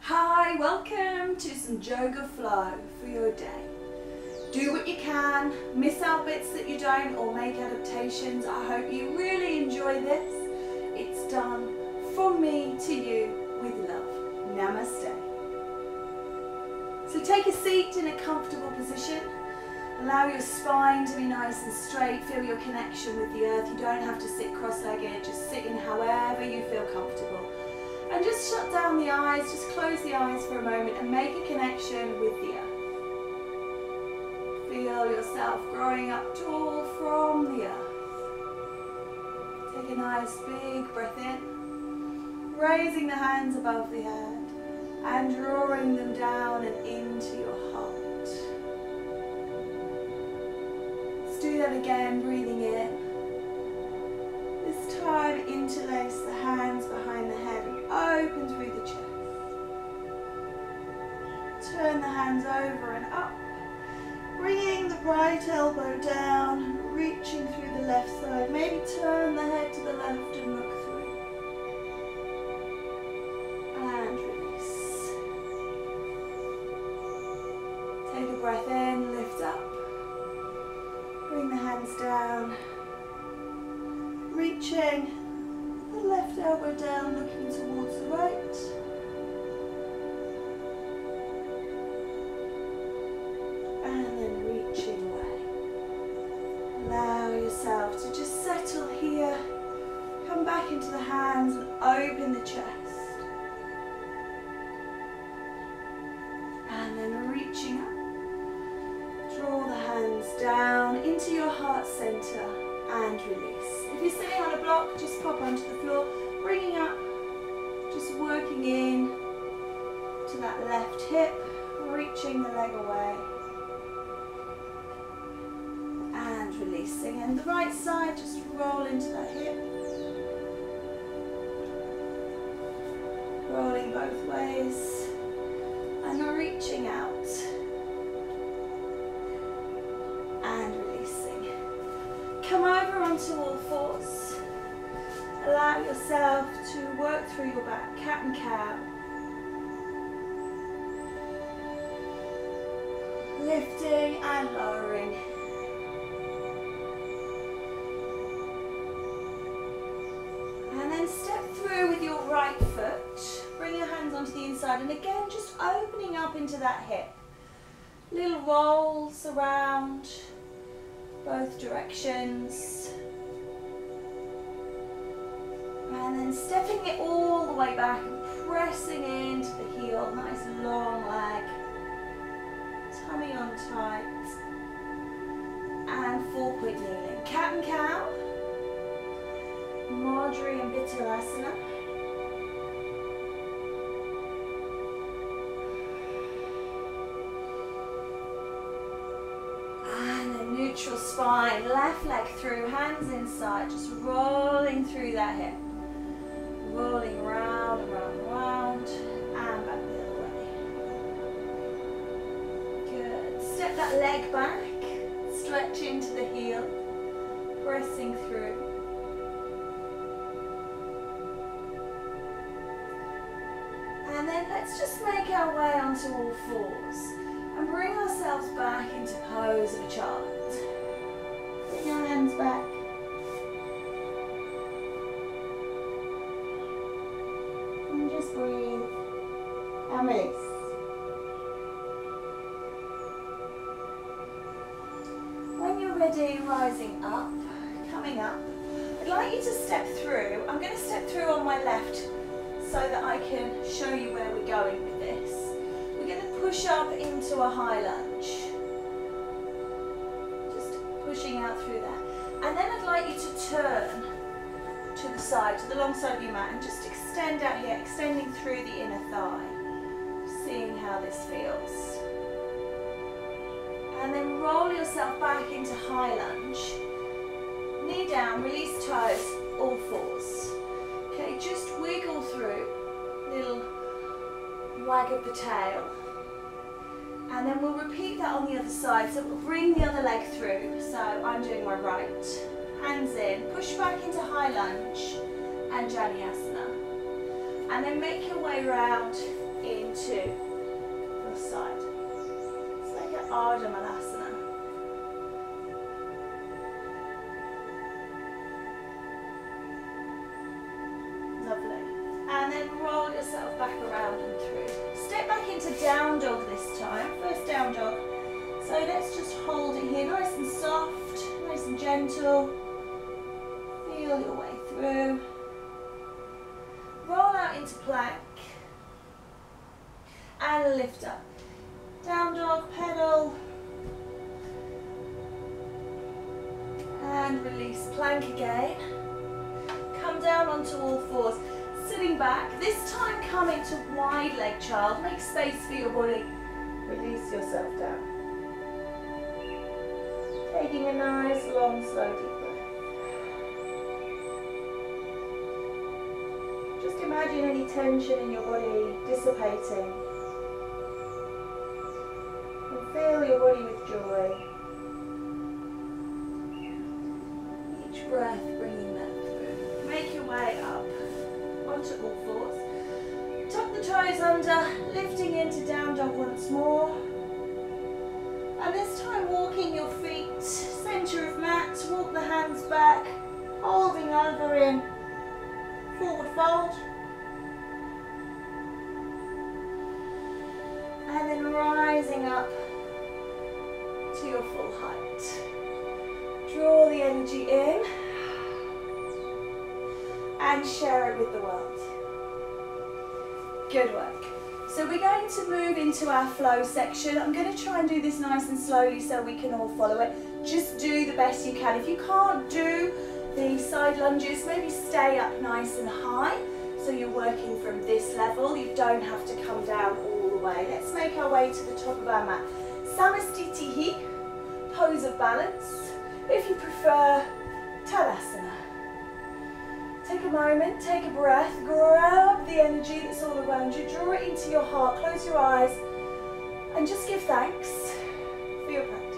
Hi, welcome to some JoeGa Flow for your day. Do what you can, miss out bits that you don't, or make adaptations. I hope you really enjoy this. It's done from me to you with love. Namaste. So take a seat in a comfortable position. Allow your spine to be nice and straight. Feel your connection with the earth. You don't have to sit cross-legged. Just sit in however you feel comfortable. And just shut down the eyes, just close the eyes for a moment and make a connection with the earth. Feel yourself growing up tall from the earth. Take a nice big breath in, raising the hands above the head and drawing them down and into your heart. Let's do that again, breathing in. This time interlace the hands behind the head and open through the chest. Turn the hands over and up, bringing the right elbow down, reaching through the left side. Maybe turn the head to the left and look through. And release. Take a breath in, lift up. Bring the hands down. Reaching the left elbow down, looking towards the right. And then reaching away. Allow yourself to just settle here. Come back into the hands and open the chest. And then reaching up. Draw the hands down into your heart center and release. If you're sitting on a block, just pop onto the floor, bringing up, just working in to that left hip, reaching the leg away, and releasing. And the right side, just roll into that hip, rolling both ways, and reaching out, and releasing. Come over onto all fours. Allow yourself to work through your back, cat and cow. Lifting and lowering. And then step through with your right foot. Bring your hands onto the inside and again just opening up into that hip. Little rolls around both directions. And then stepping it all the way back and pressing into the heel. Nice long leg. Tummy on tight. And 4-point kneeling. Cat and cow. Marjorie and Asana. Neutral spine, left leg through, hands inside, just rolling through that hip. Rolling round and round and round, and back the other way. Good. Step that leg back, stretch into the heel, pressing through. And then let's just make our way onto all fours and bring ourselves back into pose of a child. Bring your hands back. And just breathe and release. When you're ready, rising up, coming up, I'd like you to step through. I'm going to step through on my left so that I can show you where we're going with this. We're going to push up into a high lunge. Just pushing out through that. And then I'd like you to turn to the side, to the long side of your mat, and just extend out here, extending through the inner thigh. Seeing how this feels. And then roll yourself back into high lunge. Knee down, release toes, all fours. Okay, just wiggle through. Little wag of the tail. And then we'll repeat that on the other side. So we'll bring the other leg through. So I'm doing my right. Hands in, push back into high lunge and Jnanasana. And then make your way around into your side. It's like an Ardha Malasana. Lovely. And then roll yourself back around and through. Step back into down dog this time. First down dog. So let's just hold it here, nice and soft, nice and gentle. Feel your way through. Roll out into plank. And lift up. Down dog, pedal. And release, plank again. Come down onto all fours. Sitting back, this time come into wide leg child. Make space for your body. Release yourself down. Taking a nice, long, slow, deep breath. Just imagine any tension in your body dissipating. And fill your body with joy. Each breath bringing that through. Make your way up onto all fours. Tuck the toes under, lifting into down dog once more. And this time walking your feet, centre of mat, walk the hands back, holding over in forward fold. And then rising up to your full height. Draw the energy in and share it with the world. Good work. So we're going to move into our flow section. I'm going to try and do this nice and slowly so we can all follow it. Just do the best you can. If you can't do the side lunges, maybe stay up nice and high. So you're working from this level. You don't have to come down all the way. Let's make our way to the top of our mat. Samastitihi, pose of balance. If you prefer, Tadasana. Take a moment, take a breath, grab the energy that's all around you, draw it into your heart, close your eyes, and just give thanks for your practice.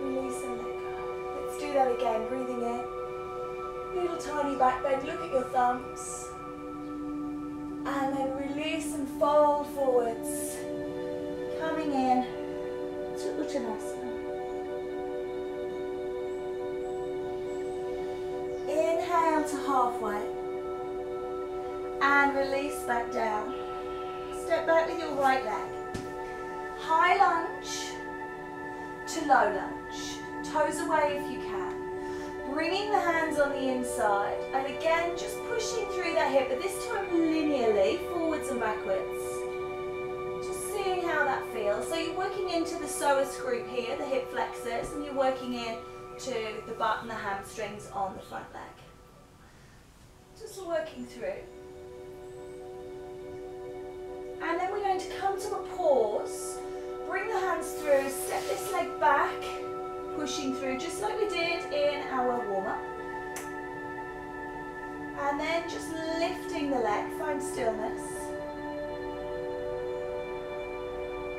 Release and let go. Let's do that again, breathing in. Little tiny back bend, look at your thumbs. And then release and fold forwards. Coming in to Uttanasana. Inhale to halfway and release back down. Step back with your right leg. High lunge to low lunge. Toes away if you can. Bringing the hands on the inside and again just pushing through that hip, but this time linearly, forwards and backwards. Just seeing how that feels. So you're working into the psoas group here, the hip flexors, and you're working in to the butt and the hamstrings on the front leg. Just working through. And then we're going to come to a pause. Bring the hands through, step this leg back, pushing through just like we did in our warm-up. And then just lifting the leg, find stillness.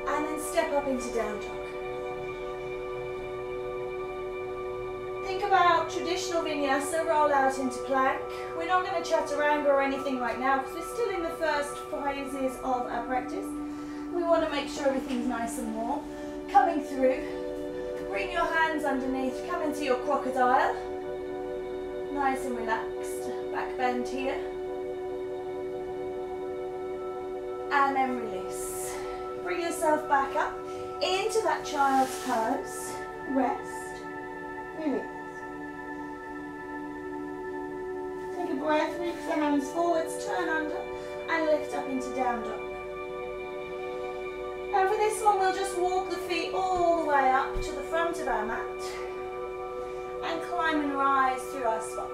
And then step up into down dog. Think about traditional vinyasa, roll out into plank. We're not going to chaturanga or anything right now because we're still in the first phases of our practice. We want to make sure everything's nice and warm. Coming through, bring your hands underneath, come into your crocodile. Nice and relaxed, back bend here. And then release. Bring yourself back up into that child's pose. Rest, release. Take a breath, reach the hands forwards, turn under, and lift up into down dog. And for this one, we'll just walk the feet all the way up to the front of our mat and climb and rise through our spine.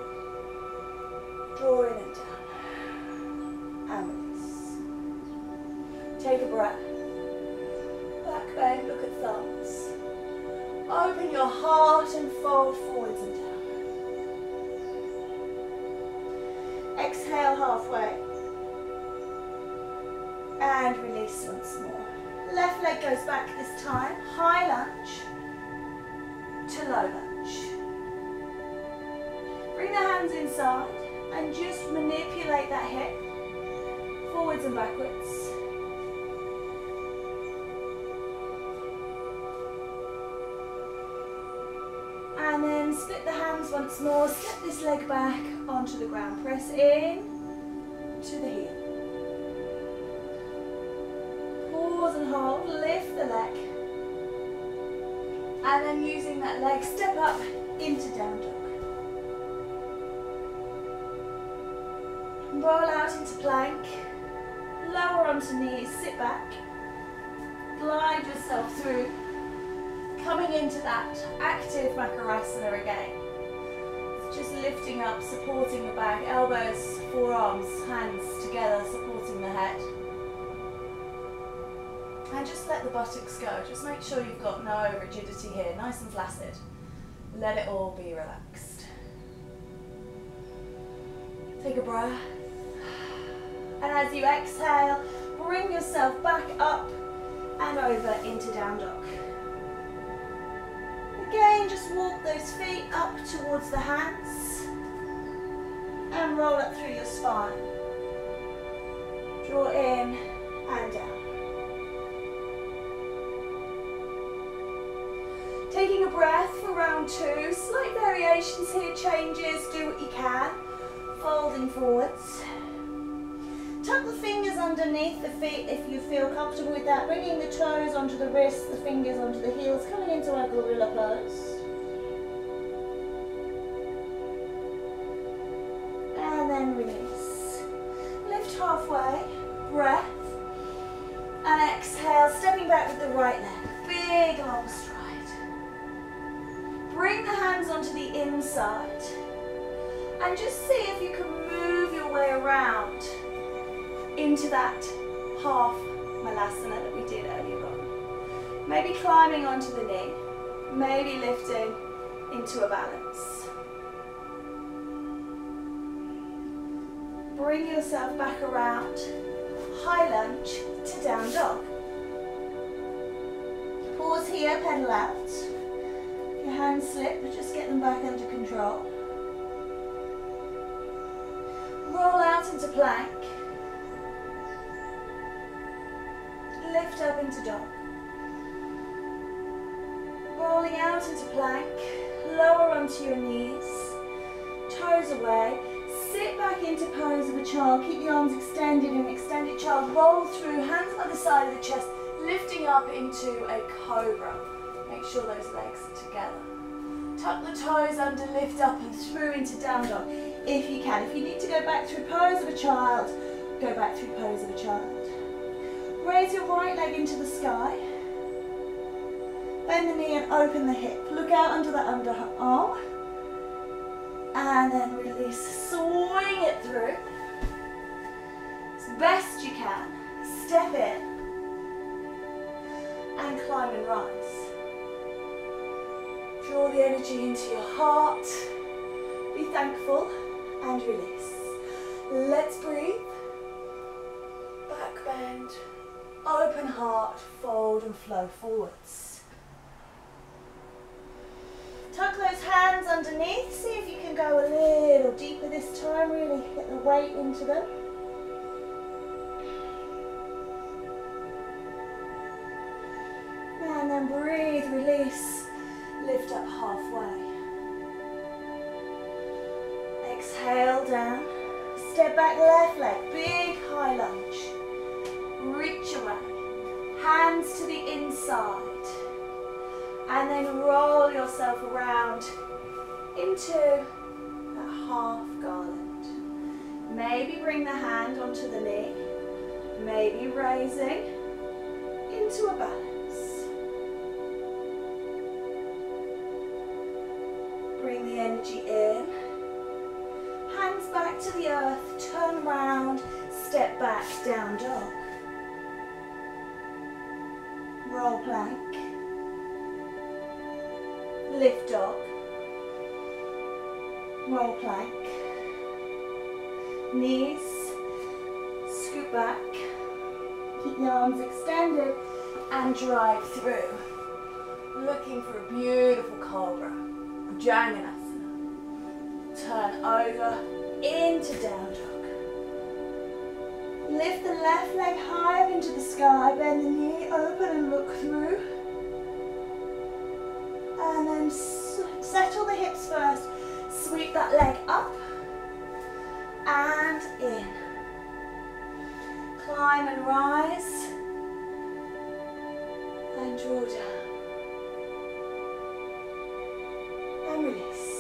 Draw in and down, and release. Take a breath. Back bend, look at thumbs. Open your heart and fold forwards and down. Exhale halfway. And release once more. Left leg goes back this time. High lunge to low lunge. Bring the hands inside and just manipulate that hip. forwards and backwards. And then split the hands once more, step this leg back onto the ground, press in to the heel. Pause and hold, lift the leg. And then using that leg, step up into down dog. Roll out into plank, lower onto knees, sit back, glide yourself through, coming into that active Makarasana again. Just lifting up, supporting the back, elbows, forearms, hands together, supporting the head. And just let the buttocks go. Just make sure you've got no rigidity here, nice and flaccid. Let it all be relaxed. Take a breath. And as you exhale, bring yourself back up and over into down dog. Again, just walk those feet up towards the hands and roll up through your spine. Draw in and down. Taking a breath for round two, slight variations here, changes, do what you can. Folding forwards. Tuck the fingers underneath the feet if you feel comfortable with that. Bringing the toes onto the wrists, the fingers onto the heels, coming into our gorilla pose. And then release. Lift halfway, breath. And exhale, stepping back with the right leg. Big long stride. Bring the hands onto the inside. And just see if you can move your way around into that half malasana that we did earlier on. Maybe climbing onto the knee, maybe lifting into a balance. Bring yourself back around, high lunge to down dog. Pause here, pedal out. If your hands slip, but just get them back under control. Roll out into plank. Lift up into dog. Rolling out into plank. Lower onto your knees. Toes away. Sit back into pose of a child. Keep the arms extended in extended child. Roll through, hands by the side of the chest. Lifting up into a cobra. Make sure those legs are together. Tuck the toes under, lift up and through into down dog if you can. If you need to go back through pose of a child, go back through pose of a child. Raise your right leg into the sky. Bend the knee and open the hip. Look out under the underarm. And then release. Swing it through. As best you can. Step in. And climb and rise. Draw the energy into your heart. Be thankful and release. Let's breathe. Back bend. Open heart, fold and flow forwards. Tuck those hands underneath. See if you can go a little deeper this time. Really get the weight into them. And then breathe, release. Lift up halfway. Exhale down. Step back, left leg. Big high lunge. Reach away. Hands to the inside. And then roll yourself around into that half garland. Maybe bring the hand onto the knee. Maybe raising into a balance. Bring the energy in. Hands back to the earth. Turn around. Step back, down dog. Roll plank. Lift dog. Roll plank. Knees. Scoot back. Keep the arms extended and drive through. Looking for a beautiful cobra. Bhujanganasana. Turn over into down dog. Lift the left leg high up into the sky, bend the knee, open and look through. And then settle the hips first. Sweep that leg up and in. Climb and rise. And draw down. And release.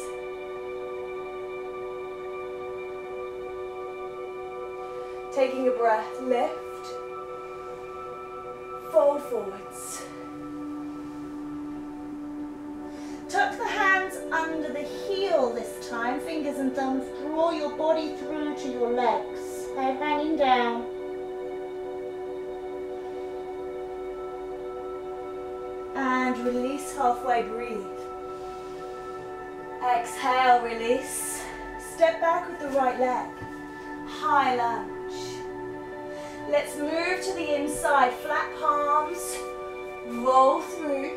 Taking a breath, lift, fold forwards. Tuck the hands under the heel this time, fingers and thumbs. Draw your body through to your legs, head hanging down. And release halfway, breathe. Exhale, release. Step back with the right leg. High lunge. Let's move to the inside, flat palms, roll through.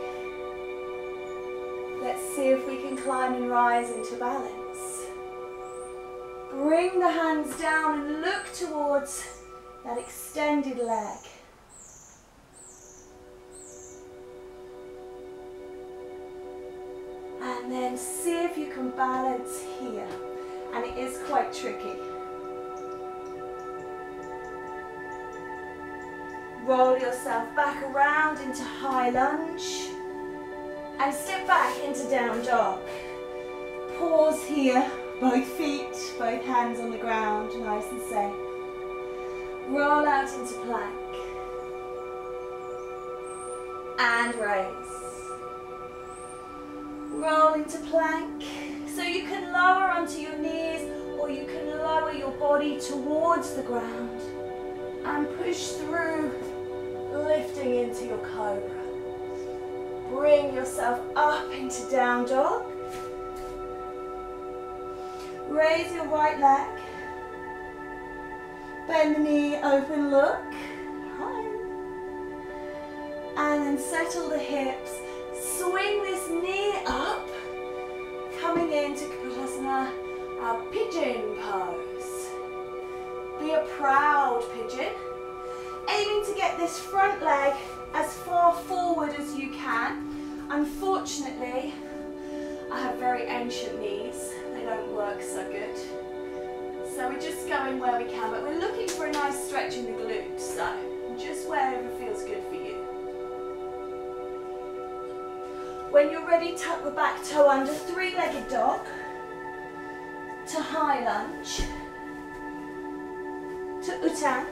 Let's see if we can climb and rise into balance. Bring the hands down and look towards that extended leg. And then see if you can balance here. And it is quite tricky. Roll yourself back around into high lunge and step back into down dog. Pause here, both feet, both hands on the ground, nice and safe. Roll out into plank and raise. Roll into plank, so you can lower onto your knees or you can lower your body towards the ground and push through, lifting into your cobra. Bring yourself up into down dog. Raise your right leg. Bend the knee, open look. High. And then settle the hips. Swing this knee up. Coming into Kapotasana, our pigeon pose. Be a proud pigeon. Aiming to get this front leg as far forward as you can. Unfortunately, I have very ancient knees. They don't work so good. So we're just going where we can, but we're looking for a nice stretch in the glutes. So just wherever feels good for you. When you're ready, tuck the back toe under, three-legged dog to high lunge, to Uttan.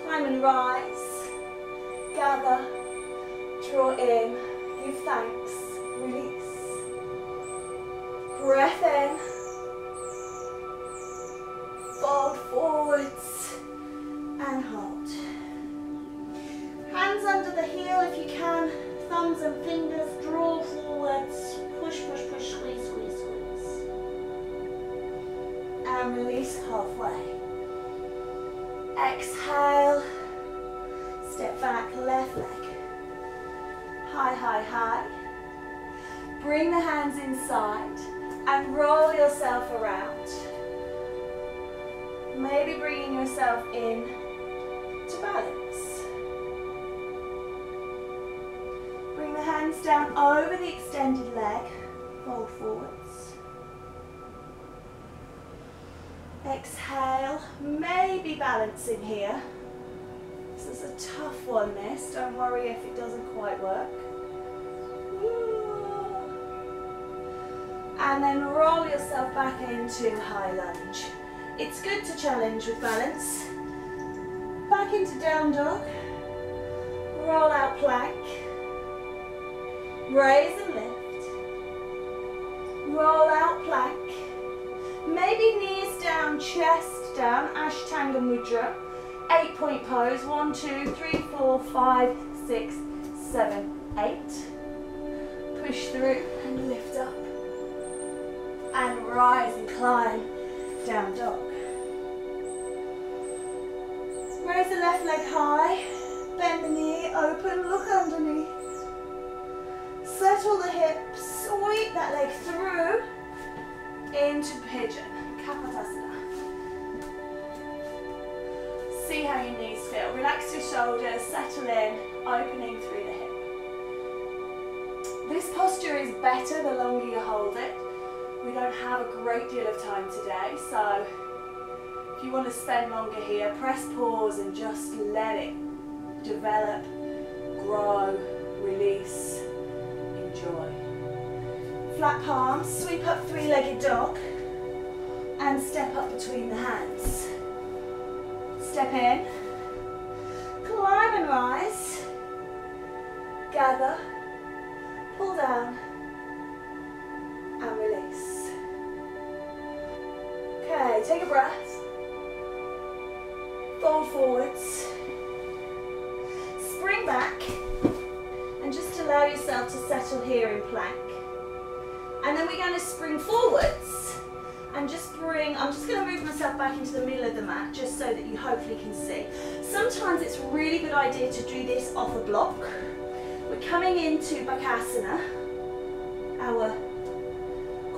Climb and rise, gather, draw in, give thanks, release. Breath in, fold forwards and hold. Hands under the heel if you can, thumbs and fingers, draw forwards, push, push, push, squeeze, squeeze, squeeze. And release halfway. Exhale, step back, left leg. High, high, high. Bring the hands inside and roll yourself around. Maybe bringing yourself in to balance. Bring the hands down over the extended leg, fold forwards. Exhale, maybe balancing here. This is a tough one, this. Don't worry if it doesn't quite work. And then roll yourself back into high lunge. It's good to challenge with balance. Back into down dog. Roll out plank. Raise and lift. Roll out plank. Maybe knees down, chest down, Ashtanga Mudra. 8-point pose. 1, 2, 3, 4, 5, 6, 7, 8. Push through and lift up. And rise and climb down dog. Raise the left leg high. Bend the knee, open, look underneath. Settle the hips, sweep that leg through into pigeon, Kapotasana. see how your knees feel. Relax your shoulders, settle in, opening through the hip. This posture is better the longer you hold it. We don't have a great deal of time today, so if you want to spend longer here, press pause and just let it develop, grow, release, enjoy. Flat palms, sweep up three-legged dog and step up between the hands. Step in, climb and rise, gather, pull down and release. Okay, take a breath, fold forwards, spring back and just allow yourself to settle here in plank. And then we're going to spring forwards and just bring, I'm just going to move myself back into the middle of the mat just so that you hopefully can see. Sometimes it's a really good idea to do this off a block. We're coming into Bakasana, our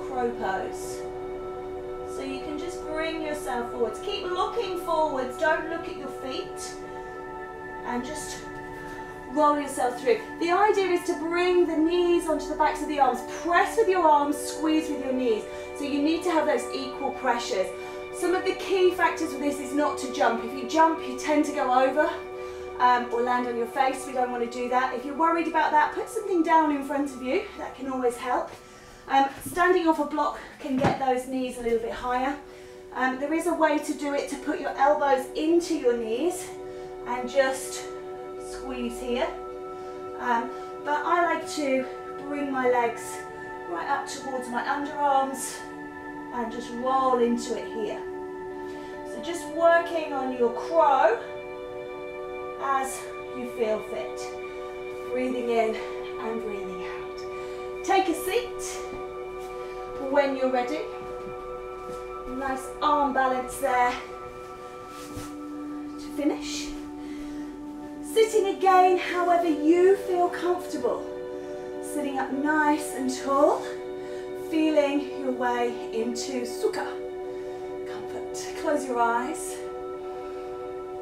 crow pose. So you can just bring yourself forwards. Keep looking forwards, don't look at your feet. And just roll yourself through. The idea is to bring the knees onto the backs of the arms. Press with your arms, squeeze with your knees. So you need to have those equal pressures. Some of the key factors with this is not to jump. If you jump, you tend to go over or land on your face. We don't want to do that. If you're worried about that, put something down in front of you. That can always help. Standing off a block can get those knees a little bit higher. There is a way to do it, to put your elbows into your knees and just squeeze here. But I like to bring my legs right up towards my underarms and just roll into it here. So just working on your crow as you feel fit. Breathing in and breathing out. Take a seat when you're ready. Nice arm balance there to finish. Sitting again however you feel comfortable. Sitting up nice and tall, feeling your way into Sukha. Comfort. Close your eyes.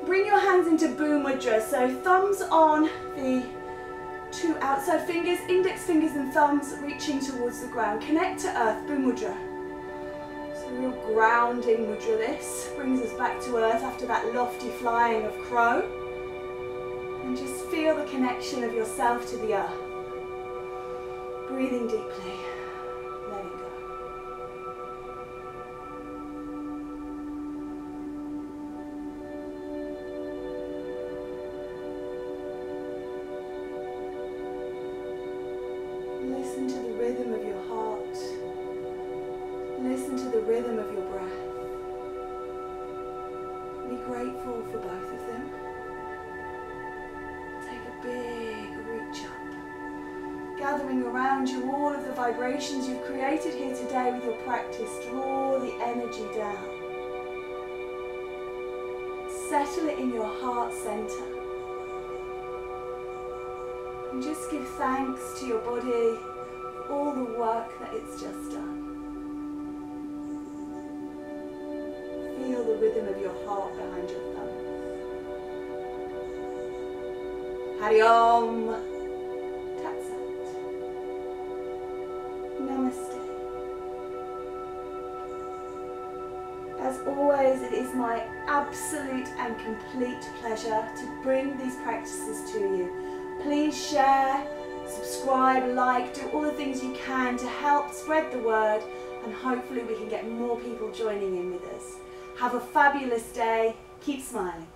Bring your hands into Bhu Mudra, so thumbs on the two outside fingers, index fingers and thumbs reaching towards the ground. Connect to earth, Bhu Mudra. So real grounding mudra this. Brings us back to earth after that lofty flying of crow. And just feel the connection of yourself to the earth. Breathing deeply, letting go. Listen to the rhythm of your heart. Listen to the rhythm of your breath. Be grateful for both of them. Big reach up, gathering around you all of the vibrations you've created here today with your practice. Draw the energy down. Settle it in your heart center. And just give thanks to your body for all the work that it's just done. Feel the rhythm of your heart behind your thumb. Hari Om Tat Sat. Namaste. As always, it is my absolute and complete pleasure to bring these practices to you. Please share, subscribe, like, do all the things you can to help spread the word, and hopefully we can get more people joining in with us. Have a fabulous day. Keep smiling.